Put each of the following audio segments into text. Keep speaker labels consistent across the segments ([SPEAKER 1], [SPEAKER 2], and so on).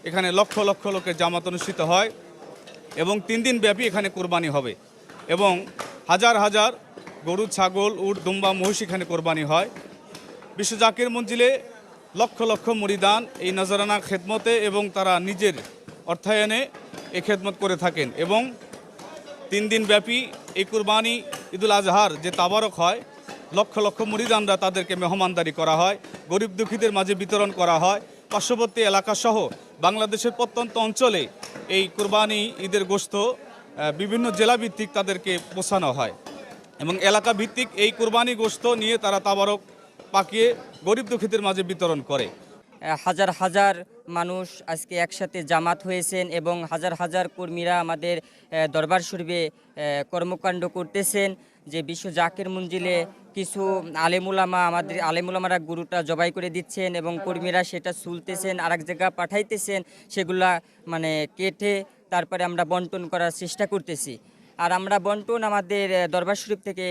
[SPEAKER 1] এখানে লক্ষ লক্ষ লোকের জামাত অনুষ্ঠিত হয় এবং 3 দিন ব্যাপী এখানে কোরবানি হবে এবং হাজার হাজার গরু, ছাগল, উট, দুম্বা, মহিষ এখানে কোরবানি হয়। বিশ্ব জাকির মঞ্জিলে লক্ষ লক্ষ মুরিদান এই নজরানা খেদমতে এবং তারা নিজের অর্থায়নে এই খেদমত করে থাকেন এবং 3 দিন ব্যাপী এই কুরবানি ঈদুল আজহার যে তাবারক হয়, লক্ষ লক্ষ মুরিদানরা তাদেরকে মেহমানদারি করা হয়, গরিব দুঃখীদের মাঝে বিতরণ করা হয়। পার্শ্ববর্তী এলাকাসহ বাংলাদেশের প্রত্যন্ত অঞ্চলে এই কুরবানি ঈদের গোশত বিভিন্ন জেলাভিত্তিক তাদেরকে পৌঁছানো হয় এবং এলাকা ভিত্তিক এই কুরবানি গোশত নিয়ে তারা তাবারক পাকিয়ে গরিব দুঃখীদের মাঝে বিতরণ করে।
[SPEAKER 2] হাজার হাজার মানুষ আজকে একসাথে জামাত হয়েছেন এবং হাজার হাজার কর্মীরা আমাদের দরবার শরীফে কর্মকাণ্ড করতেছেন। যে বিশ্ব জাকির মঞ্জিলে কিছু আমাদের আলেমুলামারা গরুটা জবাই করে দিচ্ছেন এবং কর্মীরা সেটা সুলতেছেন, আরেক জায়গা পাঠাইতেছেন, সেগুলা মানে কেটে তারপরে আমরা বন্টন করার চেষ্টা করতেছি। আর আমরা বন্টন আমাদের দরবার শরীফ থেকে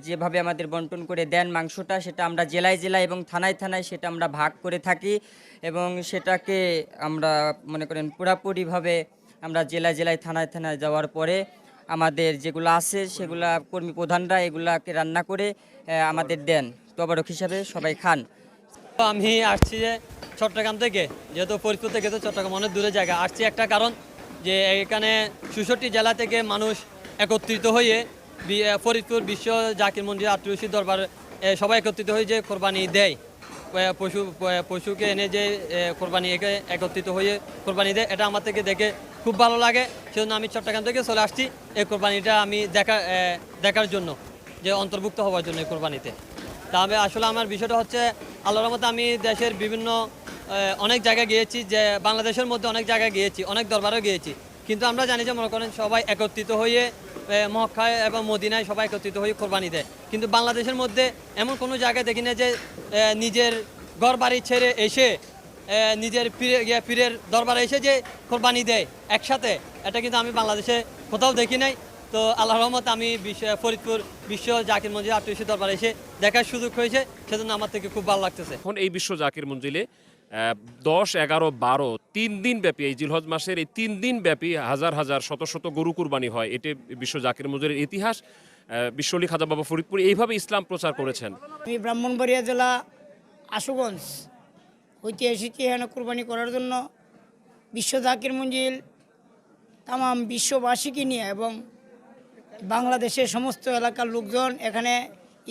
[SPEAKER 2] যেভাবে আমাদের বন্টন করে দেন মাংসটা, সেটা আমরা জেলায় জেলায় এবং থানায় থানায় সেটা আমরা ভাগ করে থাকি এবং সেটাকে আমরা মনে করেন পুরাপুরিভাবে আমরা জেলায় জেলায় থানায় থানায় যাওয়ার পরে আমাদের যেগুলো আছে সেগুলা কর্মী প্রধানরা এগুলাকে রান্না করে আমাদের দেন, তবারক হিসাবে সবাই খান।
[SPEAKER 3] আমি আসছি যে চট্টগ্রাম থেকে, যেহেতু ফরিদপুর থেকে তো চট্টগ্রাম অনেক দূরের জায়গা, আসছি একটা কারণ যে এখানে ৬৬ জেলা থেকে মানুষ একত্রিত হয়ে ফরিদপুর বিশ্ব জাকির মঞ্জিল আত্মীয় দরবার সবাই একত্রিত হয়ে যে কোরবানি দেয়, পশুকে এনে যে কোরবানি একত্রিত হয়ে কোরবানি দেয়, এটা আমার থেকে দেখে খুব ভালো লাগে। সেজন্য আমি চট্টগ্রাম থেকে চলে আসছি এই কোরবানিটা আমি দেখার জন্য, যে অন্তর্ভুক্ত হওয়ার জন্য এই কোরবানিতে। তা আমি আসলে আমার বিষয়টা হচ্ছে আল্লাহর রহমতে আমি দেশের বিভিন্ন অনেক জায়গায় গিয়েছি, যে বাংলাদেশের মধ্যে অনেক জায়গায় গিয়েছি, অনেক দরবারেও গিয়েছি, কিন্তু আমরা জানি যে মনে করেন সবাই একত্রিত হয়ে মক্কায় এবং মদিনায় সবাই একত্রিত হয়ে কোরবানি দেয়, কিন্তু বাংলাদেশের মধ্যে এমন কোনো জায়গায় দেখি না যে নিজের ঘর বাড়ি ছেড়ে এসে নিজের পীরের দরবারে এসে যে কোরবানি দেয় একসাথে, এটা কিন্তু আমি বাংলাদেশে কোথাও দেখি নাই। তো আল্লাহর রহমতে আমি ফরিদপুর বিশ্ব জাকির মঞ্জিল আত্মীয় দরবারে এসে দেখার সুযোগ হয়েছে, সেজন্য আমার থেকে খুব ভালো লাগতেছে।
[SPEAKER 4] এখন এই বিশ্ব জাকির মঞ্জিলে 10, 11, 12 3 দিন ব্যাপী এই জিলহজ মাসের এই 3 দিন ব্যাপী হাজার হাজার শত শত গরু কুরবানি হয়। এটি বিশ্ব জাকির মঞ্জিলের ইতিহাস। বিশ্বলি খাজা বাবা ফরিদপুর এইভাবে ইসলাম প্রচার করেছেন।
[SPEAKER 5] আমি ব্রাহ্মণবাড়িয়া জেলা আশুগঞ্জ হইতে এসেছি এখানে কুরবানি করার জন্য। বিশ্ব জাকির মঞ্জিল তামাম বিশ্ববাসীকে নিয়ে এবং বাংলাদেশের সমস্ত এলাকার লোকজন এখানে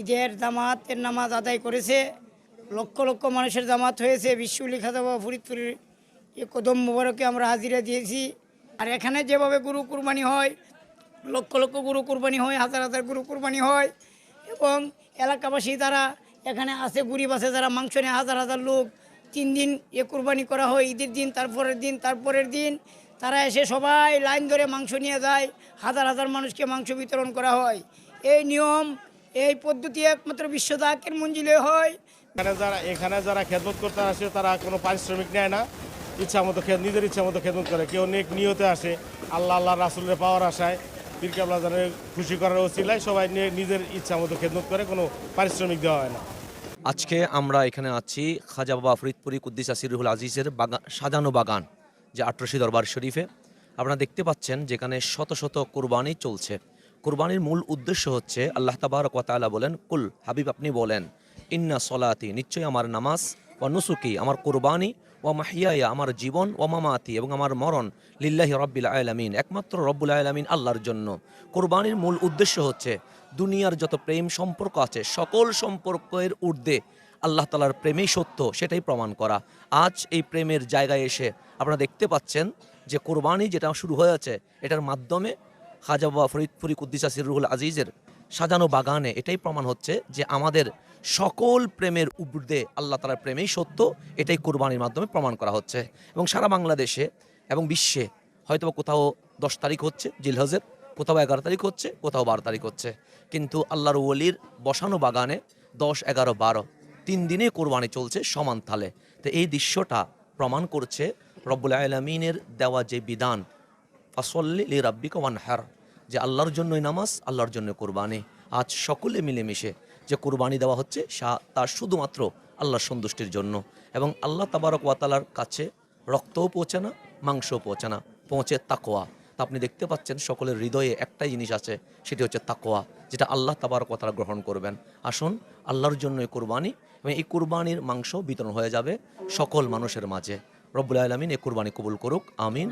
[SPEAKER 5] ঈদের জামাতের নামাজ আদায় করেছে। লক্ষ লক্ষ মানুষের জামাত হয়েছে। বিশ্বলি খাজা বাবা ফরিদপুরের এই কদম মোবারকে আমরা হাজিরা দিয়েছি। আর এখানে যেভাবে গরু কুরবানি হয়, লক্ষ লক্ষ গরু কুরবানি হয়, হাজার হাজার গরু কুরবানি হয় এবং এলাকাবাসী তারা এখানে আছে, গরিব আছে, যারা মাংস নেয়, হাজার হাজার লোক 3 দিন কুরবানি করা হয়। ঈদের দিন, তারপরের দিন তারা এসে সবাই লাইন ধরে মাংস নিয়ে যায়। হাজার হাজার মানুষকে মাংস বিতরণ করা হয়। এই নিয়ম, এই পদ্ধতি একমাত্র বিশ্ব জাকির মঞ্জিলে হয়।
[SPEAKER 6] এখানে যারা খেদমত করতে আসে তারা কোনো পারিশ্রমিক নেয় না, নিজের ইচ্ছা মতো খেদমত করে। কেউ নিয়তে আসে আল্লাহ রাসূলের পাওয়ার আশায়, পীর কেবলা জানের খুশি করার ওসিলায় সবাই নিজের ইচ্ছা মতো খেদমত করে, কোনো পারিশ্রমিক দেওয়া হয় না।
[SPEAKER 7] আজকে আমরা এখানে আছি খাজা বাবা ফরিদপুরি কুদ্দিস আসিরুল আজিজের সাজানো বাগান, যে আটরশি দরবার শরীফে। আপনারা দেখতে পাচ্ছেন যেখানে শত শত কোরবানি চলছে। কোরবানির মূল উদ্দেশ্য হচ্ছে, আল্লাহ তাবারক ওয়া তাআলা বলেন, কুল হাবিব আপনি বলেন, ইন্না সলাতি নিশ্চয়ই আমার নামাজ, ওয়া নুসুকি আমার কোরবানি, ওয়া মাহিয়ায়া আমার জীবন, ওয়া মামাতি এবং আমার মরণ, লিল্লাহি রাব্বিল আলামিন একমাত্র রব্বুল আলামিন আল্লাহর জন্য। কোরবানির মূল উদ্দেশ্য হচ্ছে দুনিয়ার যত প্রেম সম্পর্ক আছে সকল সম্পর্কের ঊর্ধ্বে আল্লাহ তাআলার প্রেমেই সত্য, সেটাই প্রমাণ করা। আজ এই প্রেমের জায়গায় এসে আপনারা দেখতে পাচ্ছেন যে কোরবানি যেটা শুরু হয়েছে, এটার মাধ্যমে খাজা বাবা ফরিদপুরি কুদ্দিস আসিরুল আজিজের সাজানো বাগানে এটাই প্রমাণ হচ্ছে যে আমাদের সকল প্রেমের ঊর্ধ্বে আল্লাহ তাআলার প্রেমেই সত্য, এটাই কোরবানির মাধ্যমে প্রমাণ করা হচ্ছে। এবং সারা বাংলাদেশে এবং বিশ্বে হয়তো কোথাও 10 তারিখ হচ্ছে জিলহজের, কোথাও 11 তারিখ হচ্ছে, কোথাও 12 তারিখ হচ্ছে, কিন্তু আল্লাহর ওলির বসানো বাগানে 10, 11, 12 3 দিনে কোরবানি চলছে সমান তালে। তো এই দৃশ্যটা প্রমাণ করছে রব্বুল আলামিনের দেওয়া যে বিধান, ফাসল্লি লিরাব্বিকা ওয়ানহার, যে আল্লাহর জন্যই নামাজ, আল্লাহর জন্য কোরবানি। আজ সকলে মিলেমিশে যে কোরবানি দেওয়া হচ্ছে তার শুধুমাত্র আল্লাহর সন্তুষ্টির জন্য। এবং আল্লাহ তাবারক ওয়া তাআলার কাছে রক্তও পৌঁছে না, মাংস পৌঁছে না, পৌঁছে তাকোয়া। তা আপনি দেখতে পাচ্ছেন সকলের হৃদয়ে একটাই জিনিস আছে, সেটি হচ্ছে তাকোয়া, যেটা আল্লাহ তাবারক ওয়া তাআলা গ্রহণ করবেন। আসুন আল্লাহর জন্য এই কুরবানি, এবং এই কুরবানির মাংস বিতরণ হয়ে যাবে সকল মানুষের মাঝে। রব্বুল আলামিন এই কুরবানি কবুল করুক, আমিন।